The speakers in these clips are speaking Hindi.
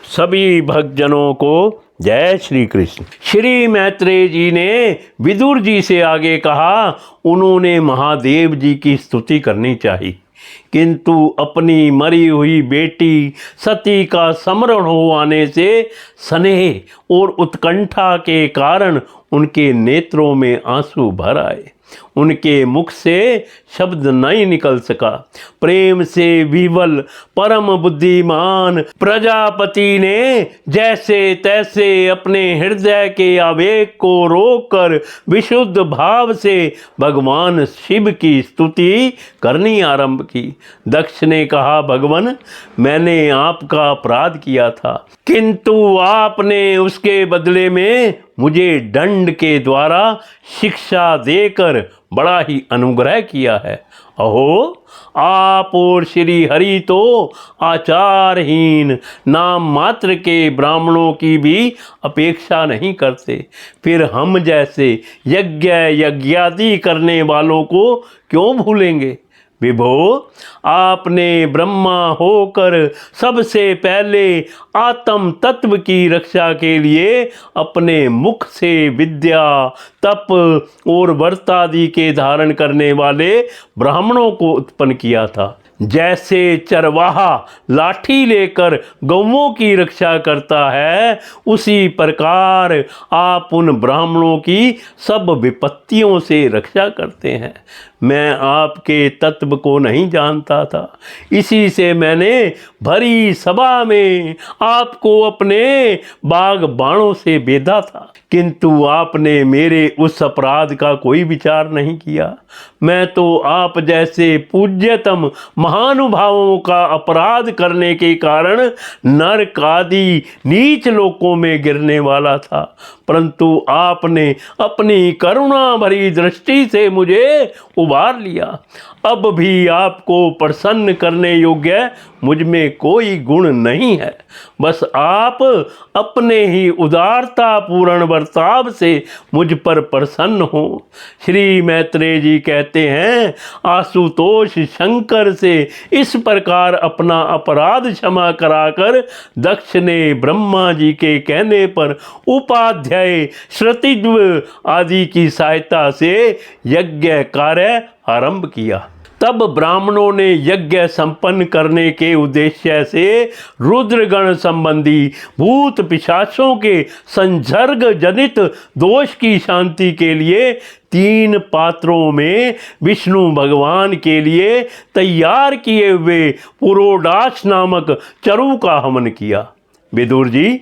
सभी भक्तजनों को जय श्री कृष्ण। श्री मैत्रेय जी ने विदुर जी से आगे कहा, उन्होंने महादेव जी की स्तुति करनी चाहिए, किंतु अपनी मरी हुई बेटी सती का स्मरण हो आने से स्नेह और उत्कंठा के कारण उनके नेत्रों में आंसू भर आए। उनके मुख से शब्द नहीं निकल सका। प्रेम से विवल परम बुद्धिमान प्रजापति ने जैसे तैसे अपने हृदय के आवेग को रोककर विशुद्ध भाव से भगवान शिव की स्तुति करनी आरंभ की। दक्ष ने कहा, भगवान, मैंने आपका अपराध किया था, किंतु आपने उसके बदले में मुझे दंड के द्वारा शिक्षा देकर बड़ा ही अनुग्रह किया है। अहो, आप और श्री हरि तो आचारहीन नाम मात्र के ब्राह्मणों की भी अपेक्षा नहीं करते, फिर हम जैसे यज्ञ यज्ञादि करने वालों को क्यों भूलेंगे। विभो, आपने ब्रह्मा होकर सबसे पहले आत्म तत्व की रक्षा के लिए अपने मुख से विद्या, तप और व्रत आदि के धारण करने वाले ब्राह्मणों को उत्पन्न किया था। जैसे चरवाहा लाठी लेकर गौओं की रक्षा करता है, उसी प्रकार आप उन ब्राह्मणों की सब विपत्तियों से रक्षा करते हैं। मैं आपके तत्व को नहीं जानता था, इसी से मैंने भरी सभा में आपको अपने बाग बाणों से बेधा था, किंतु आपने मेरे उस अपराध का कोई विचार नहीं किया। मैं तो आप जैसे पूज्यतम महानुभावों का अपराध करने के कारण नरक आदि नीच लोकों में गिरने वाला था, परंतु आपने अपनी करुणा भरी दृष्टि से मुझे उबार लिया। अब भी आपको प्रसन्न करने योग्य मुझ में कोई गुण नहीं है, बस आप अपने ही उदारता पूर्ण बर्ताव से मुझ पर प्रसन्न हो। श्री मैत्रेय जी कहते हैं, आशुतोष शंकर से इस प्रकार अपना अपराध क्षमा कराकर दक्ष ने ब्रह्मा जी के कहने पर उपाध्याय श्रुतिज्व आदि की सहायता से यज्ञ कार्य आरंभ किया। तब ब्राह्मणों ने यज्ञ संपन्न करने के उद्देश्य से रुद्रगण संबंधी भूत पिशाचों के संसर्ग जनित दोष की शांति के लिए 3 पात्रों में विष्णु भगवान के लिए तैयार किए हुए पुरोडाश नामक चरु का हवन किया। विदुर जी,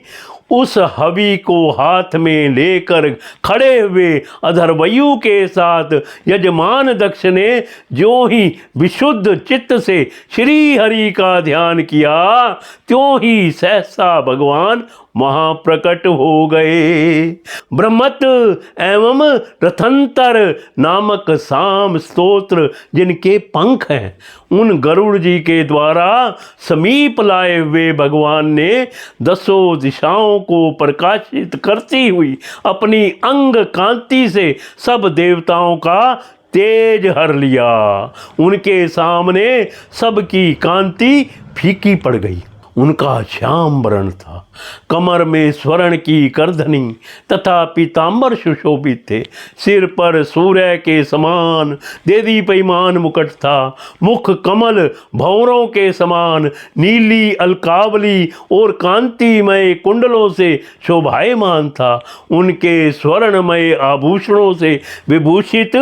उस हवि को हाथ में लेकर खड़े हुए अधर्वयु के साथ यजमान दक्ष ने जो ही विशुद्ध चित्त से श्री हरि का ध्यान किया, त्यों ही सहसा भगवान महाप्रकट हो गए। ब्रह्मत एवं रथंतर नामक साम स्तोत्र जिनके पंख हैं, उन गरुड़ जी के द्वारा समीप लाए हुए भगवान ने 10 दिशाओं को प्रकाशित करती हुई अपनी अंग कांति से सब देवताओं का तेज हर लिया। उनके सामने सबकी कांति फीकी पड़ गई। उनका श्याम वर्ण था, कमर में स्वर्ण की करधनी तथा पीताम्बर सुशोभित थे। सिर पर सूर्य के समान देदीप्यमान मुकुट था। मुख कमल भंवरों के समान नीली अलकावली और कांतिमय कुंडलों से शोभायमान था। उनके स्वर्णमय आभूषणों से विभूषित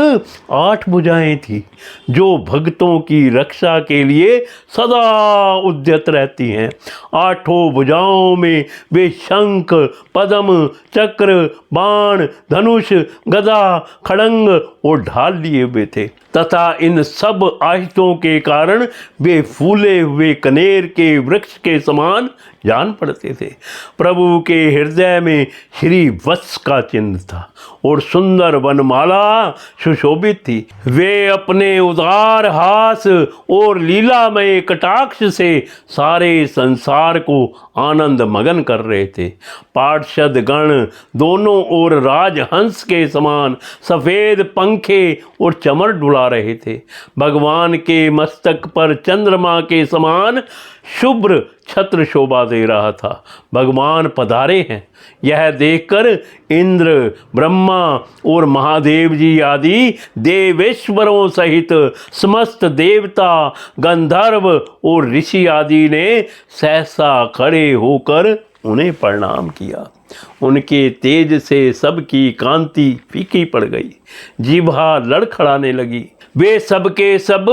8 भुजाएं थी, जो भक्तों की रक्षा के लिए सदा उद्यत रहती हैं। 8 भुजाओं में वे शंख, पद्म, चक्र, बाण, धनुष, गदा, खड़ंग और ढाल लिए हुए थे तथा इन सब आयुधों के कारण वे फूले हुए कनेर के वृक्ष के समान जान पड़ते थे। प्रभु के हृदय में श्री वत्स का चिन्ह था और सुंदर वनमाला सुशोभित थी। वे अपने उदार हास और लीलामय कटाक्ष से सारे संसार को आनंद मगन कर रहे थे। पार्षद गण दोनों ओर राजहंस के समान सफेद पंखे और चमर डुला रहे थे। भगवान के मस्तक पर चंद्रमा के समान शुभ्र छत्र शोभा दे रहा था। भगवान पधारे हैं। यह देखकर इंद्र, ब्रह्मा और महादेव जी आदि देवेश्वरों सहित समस्त देवता, गंधर्व और ऋषि आदि ने सहसा खड़े होकर उन्हें प्रणाम किया। उनके तेज से सबकी कांति फीकी पड़ गई, जीभा लड़खड़ाने लगी। वे सबके सब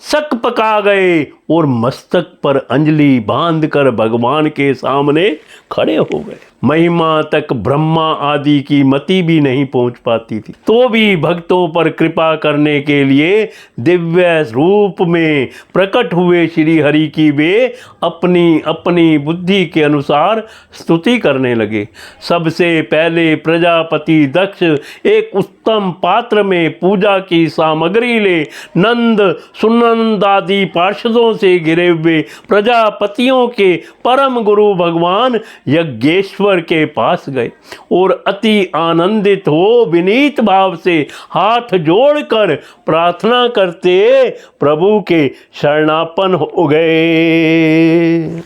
सक पका गए और मस्तक पर अंजलि बांधकर भगवान के सामने खड़े हो गए। महिमा तक ब्रह्मा आदि की मति भी नहीं पहुंच पाती थी, तो भी भक्तों पर कृपा करने के लिए दिव्य रूप में प्रकट हुए श्री हरि की वे अपनी अपनी बुद्धि के अनुसार स्तुति करने लगे। सबसे पहले प्रजापति दक्ष एक उत्तम पात्र में पूजा की सामग्री ले नंद, सुनंद आदि पार्षदों से घिरे हुए प्रजापतियों के परम गुरु भगवान यज्ञेश्वर के पास गए और अति आनंदित हो विनीत भाव से हाथ जोड़कर प्रार्थना करते प्रभु के शरणापन्न हो गए।